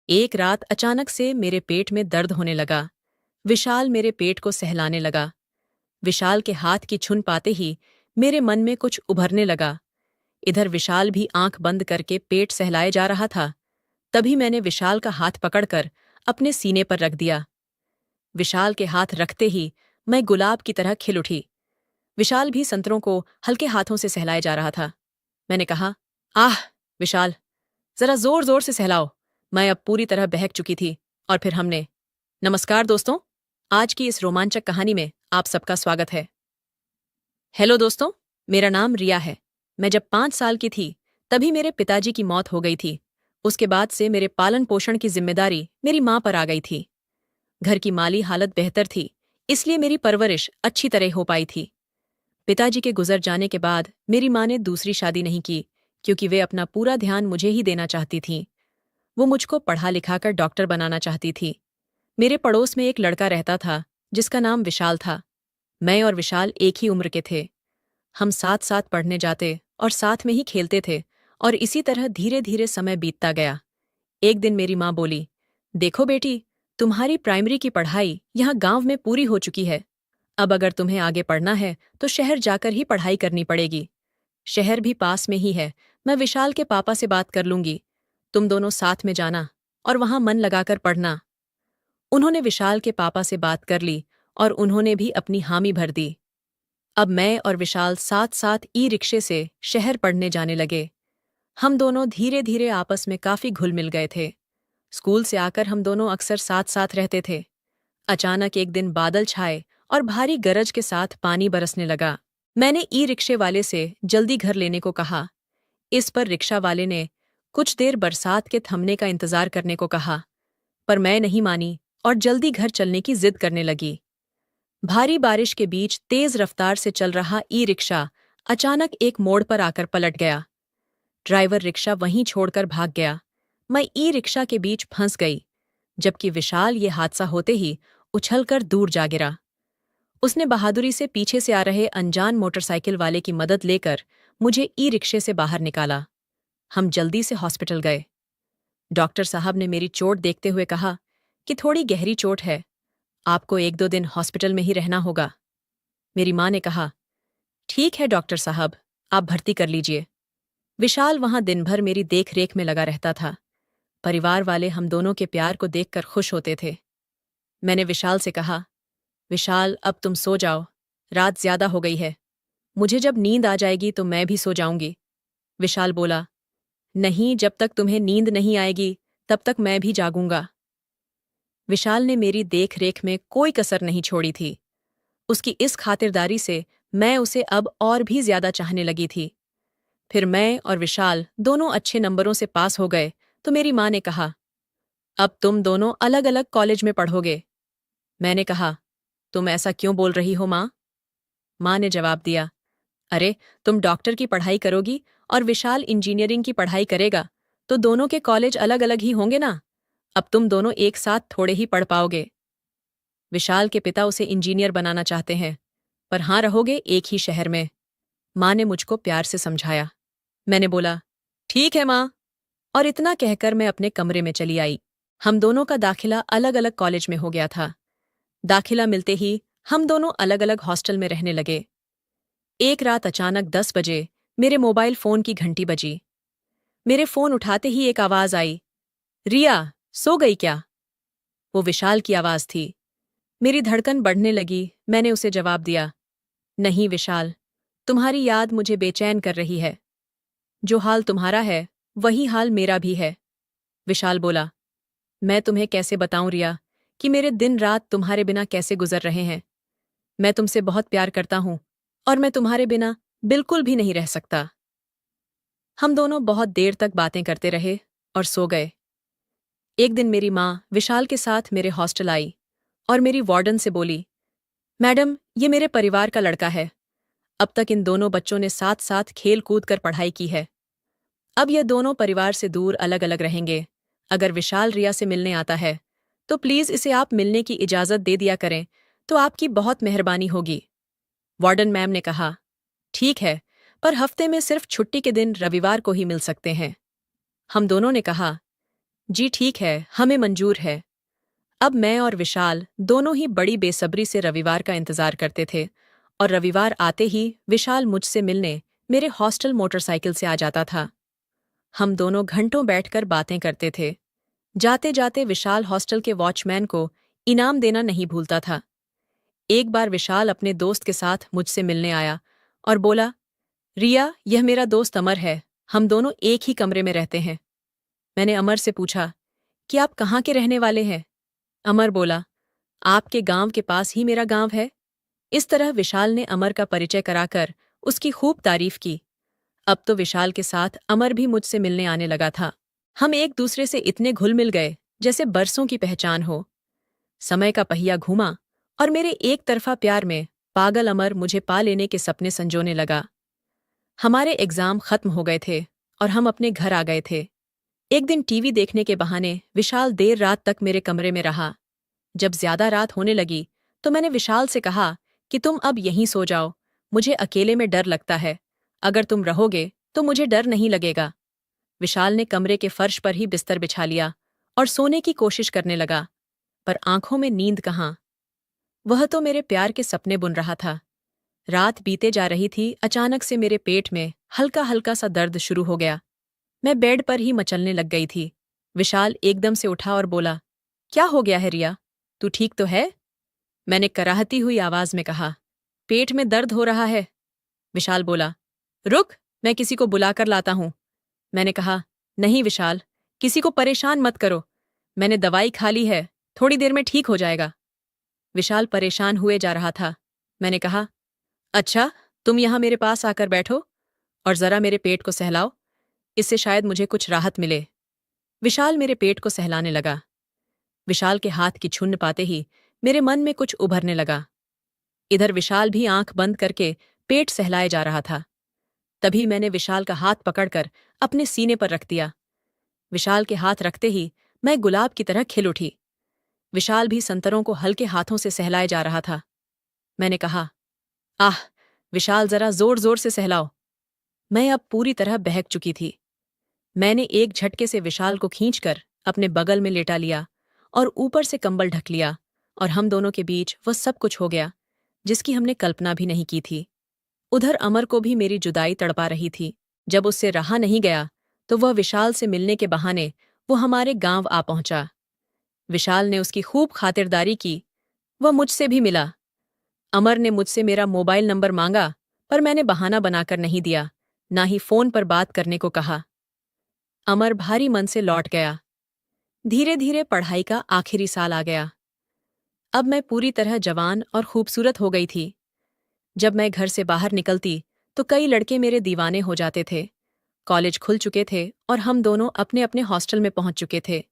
एक रात अचानक से मेरे पेट में दर्द होने लगा। विशाल मेरे पेट को सहलाने लगा। विशाल के हाथ की छुन पाते ही मेरे मन में कुछ उभरने लगा। इधर विशाल भी आंख बंद करके पेट सहलाए जा रहा था। तभी मैंने विशाल का हाथ पकड़कर अपने सीने पर रख दिया। विशाल के हाथ रखते ही मैं गुलाब की तरह खिल उठी। विशाल भी संतरों को हल्के हाथों से सहलाए जा रहा था। मैंने कहा, आह विशाल, जरा जोर जोर से सहलाओ। मैं अब पूरी तरह बहक चुकी थी। और फिर हमने। नमस्कार दोस्तों, आज की इस रोमांचक कहानी में आप सबका स्वागत है। हेलो दोस्तों, मेरा नाम रिया है। मैं जब 5 साल की थी तभी मेरे पिताजी की मौत हो गई थी। उसके बाद से मेरे पालन पोषण की जिम्मेदारी मेरी माँ पर आ गई थी। घर की माली हालत बेहतर थी, इसलिए मेरी परवरिश अच्छी तरह हो पाई थी। पिताजी के गुजर जाने के बाद मेरी माँ ने दूसरी शादी नहीं की, क्योंकि वे अपना पूरा ध्यान मुझे ही देना चाहती थीं। वो मुझको पढ़ा लिखाकर डॉक्टर बनाना चाहती थी। मेरे पड़ोस में एक लड़का रहता था जिसका नाम विशाल था। मैं और विशाल एक ही उम्र के थे। हम साथ साथ पढ़ने जाते और साथ में ही खेलते थे, और इसी तरह धीरे धीरे समय बीतता गया। एक दिन मेरी माँ बोली, देखो बेटी, तुम्हारी प्राइमरी की पढ़ाई यहाँ गांव में पूरी हो चुकी है। अब अगर तुम्हें आगे पढ़ना है तो शहर जाकर ही पढ़ाई करनी पड़ेगी। शहर भी पास में ही है। मैं विशाल के पापा से बात कर लूंगी। तुम दोनों साथ में जाना और वहां मन लगाकर पढ़ना। उन्होंने विशाल के पापा से बात कर ली और उन्होंने भी अपनी हामी भर दी। अब मैं और विशाल साथ साथ ई रिक्शे से शहर पढ़ने जाने लगे। हम दोनों धीरे धीरे आपस में काफी घुल मिल गए थे। स्कूल से आकर हम दोनों अक्सर साथ साथ रहते थे। अचानक एक दिन बादल छाए और भारी गरज के साथ पानी बरसने लगा। मैंने ई रिक्शे वाले से जल्दी घर लेने को कहा। इस पर रिक्शा वाले ने कुछ देर बरसात के थमने का इंतजार करने को कहा, पर मैं नहीं मानी और जल्दी घर चलने की जिद करने लगी। भारी बारिश के बीच तेज रफ्तार से चल रहा ई रिक्शा अचानक एक मोड़ पर आकर पलट गया। ड्राइवर रिक्शा वहीं छोड़कर भाग गया। मैं ई रिक्शा के बीच फंस गई, जबकि विशाल ये हादसा होते ही उछलकर दूर जा गिरा। उसने बहादुरी से पीछे से आ रहे अनजान मोटरसाइकिल वाले की मदद लेकर मुझे ई रिक्शे से बाहर निकाला। हम जल्दी से हॉस्पिटल गए। डॉक्टर साहब ने मेरी चोट देखते हुए कहा कि थोड़ी गहरी चोट है, आपको 1-2 दिन हॉस्पिटल में ही रहना होगा। मेरी माँ ने कहा, ठीक है डॉक्टर साहब, आप भर्ती कर लीजिए। विशाल वहां दिन भर मेरी देख रेख में लगा रहता था। परिवार वाले हम दोनों के प्यार को देखकर खुश होते थे। मैंने विशाल से कहा, विशाल अब तुम सो जाओ, रात ज्यादा हो गई है। मुझे जब नींद आ जाएगी तो मैं भी सो जाऊंगी। विशाल बोला, नहीं, जब तक तुम्हें नींद नहीं आएगी तब तक मैं भी जागूंगा। विशाल ने मेरी देख रेख में कोई कसर नहीं छोड़ी थी। उसकी इस खातिरदारी से मैं उसे अब और भी ज्यादा चाहने लगी थी। फिर मैं और विशाल दोनों अच्छे नंबरों से पास हो गए तो मेरी माँ ने कहा, अब तुम दोनों अलग अलग कॉलेज में पढ़ोगे। मैंने कहा, तुम ऐसा क्यों बोल रही हो माँ? माँ ने जवाब दिया, अरे, तुम डॉक्टर की पढ़ाई करोगी और विशाल इंजीनियरिंग की पढ़ाई करेगा, तो दोनों के कॉलेज अलग अलग ही होंगे ना। अब तुम दोनों एक साथ थोड़े ही पढ़ पाओगे। विशाल के पिता उसे इंजीनियर बनाना चाहते हैं, पर हाँ, रहोगे एक ही शहर में। माँ ने मुझको प्यार से समझाया। मैंने बोला, ठीक है माँ, और इतना कहकर मैं अपने कमरे में चली आई। हम दोनों का दाखिला अलग अलग कॉलेज में हो गया था। दाखिला मिलते ही हम दोनों अलग अलग हॉस्टल में रहने लगे। एक रात अचानक 10 बजे मेरे मोबाइल फोन की घंटी बजी। मेरे फोन उठाते ही एक आवाज आई, रिया, सो गई क्या? वो विशाल की आवाज थी। मेरी धड़कन बढ़ने लगी। मैंने उसे जवाब दिया, नहीं विशाल, तुम्हारी याद मुझे बेचैन कर रही है। जो हाल तुम्हारा है वही हाल मेरा भी है। विशाल बोला, मैं तुम्हें कैसे बताऊं रिया कि मेरे दिन रात तुम्हारे बिना कैसे गुजर रहे हैं। मैं तुमसे बहुत प्यार करता हूं और मैं तुम्हारे बिना बिल्कुल भी नहीं रह सकता। हम दोनों बहुत देर तक बातें करते रहे और सो गए। एक दिन मेरी माँ विशाल के साथ मेरे हॉस्टल आई और मेरी वार्डन से बोली, मैडम, ये मेरे परिवार का लड़का है। अब तक इन दोनों बच्चों ने साथ साथ खेल कूद कर पढ़ाई की है। अब ये दोनों परिवार से दूर अलग अलग रहेंगे। अगर विशाल रिया से मिलने आता है तो प्लीज इसे आप मिलने की इजाजत दे दिया करें, तो आपकी बहुत मेहरबानी होगी। वार्डन मैम ने कहा, ठीक है, पर हफ्ते में सिर्फ छुट्टी के दिन रविवार को ही मिल सकते हैं। हम दोनों ने कहा, जी ठीक है, हमें मंजूर है। अब मैं और विशाल दोनों ही बड़ी बेसब्री से रविवार का इंतजार करते थे और रविवार आते ही विशाल मुझसे मिलने मेरे हॉस्टल मोटरसाइकिल से आ जाता था। हम दोनों घंटों बैठकर बातें करते थे। जाते जाते विशाल हॉस्टल के वॉचमैन को इनाम देना नहीं भूलता था। एक बार विशाल अपने दोस्त के साथ मुझसे मिलने आया और बोला, रिया, यह मेरा दोस्त अमर है, हम दोनों एक ही कमरे में रहते हैं। मैंने अमर से पूछा कि आप कहाँ के रहने वाले हैं? अमर बोला, आपके गांव के पास ही मेरा गांव है। इस तरह विशाल ने अमर का परिचय कराकर उसकी खूब तारीफ की। अब तो विशाल के साथ अमर भी मुझसे मिलने आने लगा था। हम एक दूसरे से इतने घुल मिल गए जैसे बरसों की पहचान हो। समय का पहिया घूमा और मेरे एक तरफा प्यार में पागल अमर मुझे पा लेने के सपने संजोने लगा। हमारे एग्जाम खत्म हो गए थे और हम अपने घर आ गए थे। एक दिन टीवी देखने के बहाने विशाल देर रात तक मेरे कमरे में रहा। जब ज्यादा रात होने लगी तो मैंने विशाल से कहा कि तुम अब यहीं सो जाओ, मुझे अकेले में डर लगता है। अगर तुम रहोगे तो मुझे डर नहीं लगेगा। विशाल ने कमरे के फर्श पर ही बिस्तर बिछा लिया और सोने की कोशिश करने लगा, पर आंखों में नींद कहाँ। वह तो मेरे प्यार के सपने बुन रहा था। रात बीते जा रही थी, अचानक से मेरे पेट में हल्का हल्का सा दर्द शुरू हो गया। मैं बेड पर ही मचलने लग गई थी। विशाल एकदम से उठा और बोला, क्या हो गया है रिया, तू ठीक तो है? मैंने कराहती हुई आवाज में कहा, पेट में दर्द हो रहा है। विशाल बोला, रुक, मैं किसी को बुलाकर लाता हूं। मैंने कहा, नहीं विशाल, किसी को परेशान मत करो, मैंने दवाई खा ली है, थोड़ी देर में ठीक हो जाएगा। विशाल परेशान हुए जा रहा था। मैंने कहा, अच्छा, तुम यहां मेरे पास आकर बैठो और जरा मेरे पेट को सहलाओ, इससे शायद मुझे कुछ राहत मिले। विशाल मेरे पेट को सहलाने लगा। विशाल के हाथ की छुन्न पाते ही मेरे मन में कुछ उभरने लगा। इधर विशाल भी आंख बंद करके पेट सहलाए जा रहा था। तभी मैंने विशाल का हाथ पकड़कर अपने सीने पर रख दिया। विशाल के हाथ रखते ही मैं गुलाब की तरह खिल उठी। विशाल भी संतरों को हल्के हाथों से सहलाए जा रहा था। मैंने कहा, आह, विशाल जरा जोर जोर से सहलाओ। मैं अब पूरी तरह बहक चुकी थी। मैंने एक झटके से विशाल को खींचकर अपने बगल में लेटा लिया और ऊपर से कंबल ढक लिया और हम दोनों के बीच वह सब कुछ हो गया जिसकी हमने कल्पना भी नहीं की थी। उधर अमर को भी मेरी जुदाई तड़पा रही थी। जब उससे रहा नहीं गया तो वह विशाल से मिलने के बहाने वो हमारे गांव आ पहुंचा। विशाल ने उसकी खूब खातिरदारी की। वह मुझसे भी मिला। अमर ने मुझसे मेरा मोबाइल नंबर मांगा, पर मैंने बहाना बनाकर नहीं दिया, ना ही फोन पर बात करने को कहा। अमर भारी मन से लौट गया। धीरे धीरे पढ़ाई का आखिरी साल आ गया। अब मैं पूरी तरह जवान और खूबसूरत हो गई थी। जब मैं घर से बाहर निकलती तो कई लड़के मेरे दीवाने हो जाते थे। कॉलेज खुल चुके थे और हम दोनों अपने अपने हॉस्टल में पहुंच चुके थे।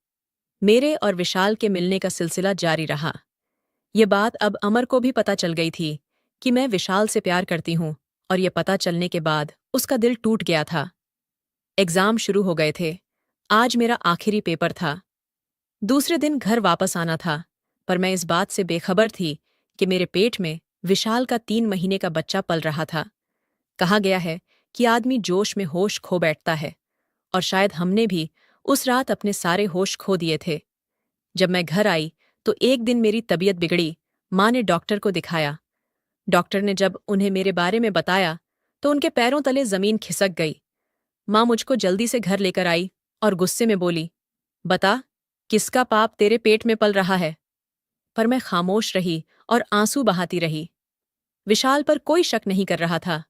मेरे और विशाल के मिलने का सिलसिला जारी रहा। ये बात अब अमर को भी पता चल गई थी कि मैं विशाल से प्यार करती हूँ, और ये पता चलने के बाद उसका दिल टूट गया था। एग्जाम शुरू हो गए थे। आज मेरा आखिरी पेपर था। दूसरे दिन घर वापस आना था, पर मैं इस बात से बेखबर थी कि मेरे पेट में विशाल का 3 महीने का बच्चा पल रहा था। कहा गया है कि आदमी जोश में होश खो बैठता है, और शायद हमने भी उस रात अपने सारे होश खो दिए थे। जब मैं घर आई तो एक दिन मेरी तबीयत बिगड़ी। माँ ने डॉक्टर को दिखाया। डॉक्टर ने जब उन्हें मेरे बारे में बताया तो उनके पैरों तले जमीन खिसक गई। माँ मुझको जल्दी से घर लेकर आई और गुस्से में बोली, बता, किसका पाप तेरे पेट में पल रहा है? पर मैं खामोश रही और आंसू बहाती रही। विशाल पर कोई शक नहीं कर रहा था।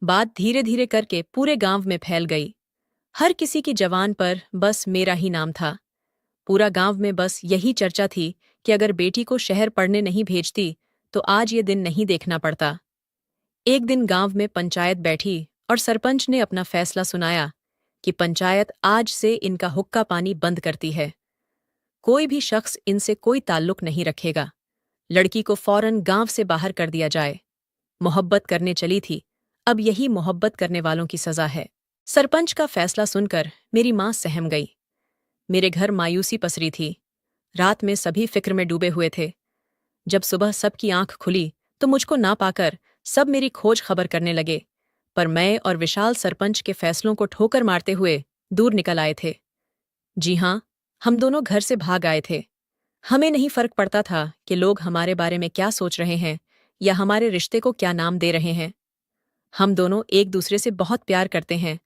बात धीरे धीरे करके पूरे गांव में फैल गई। हर किसी की जबान पर बस मेरा ही नाम था। पूरा गांव में बस यही चर्चा थी कि अगर बेटी को शहर पढ़ने नहीं भेजती तो आज ये दिन नहीं देखना पड़ता। एक दिन गांव में पंचायत बैठी और सरपंच ने अपना फैसला सुनाया कि पंचायत आज से इनका हुक्का पानी बंद करती है। कोई भी शख्स इनसे कोई ताल्लुक नहीं रखेगा। लड़की को फौरन गांव से बाहर कर दिया जाए। मोहब्बत करने चली थी, अब यही मोहब्बत करने वालों की सजा है। सरपंच का फैसला सुनकर मेरी मां सहम गई। मेरे घर मायूसी पसरी थी। रात में सभी फिक्र में डूबे हुए थे। जब सुबह सबकी आंख खुली तो मुझको ना पाकर सब मेरी खोज खबर करने लगे, पर मैं और विशाल सरपंच के फैसलों को ठोकर मारते हुए दूर निकल आए थे। जी हाँ, हम दोनों घर से भाग आए थे। हमें नहीं फर्क पड़ता था कि लोग हमारे बारे में क्या सोच रहे हैं या हमारे रिश्ते को क्या नाम दे रहे हैं। हम दोनों एक दूसरे से बहुत प्यार करते हैं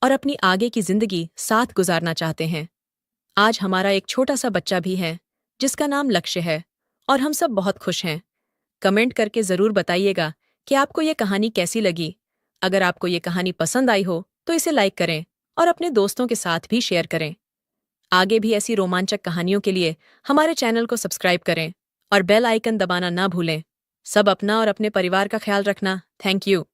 और अपनी आगे की जिंदगी साथ गुजारना चाहते हैं। आज हमारा एक छोटा सा बच्चा भी है जिसका नाम लक्ष्य है और हम सब बहुत खुश हैं। कमेंट करके ज़रूर बताइएगा कि आपको ये कहानी कैसी लगी। अगर आपको ये कहानी पसंद आई हो तो इसे लाइक करें और अपने दोस्तों के साथ भी शेयर करें। आगे भी ऐसी रोमांचक कहानियों के लिए हमारे चैनल को सब्सक्राइब करें और बेल आइकन दबाना ना भूलें। सब अपना और अपने परिवार का ख्याल रखना। Thank you.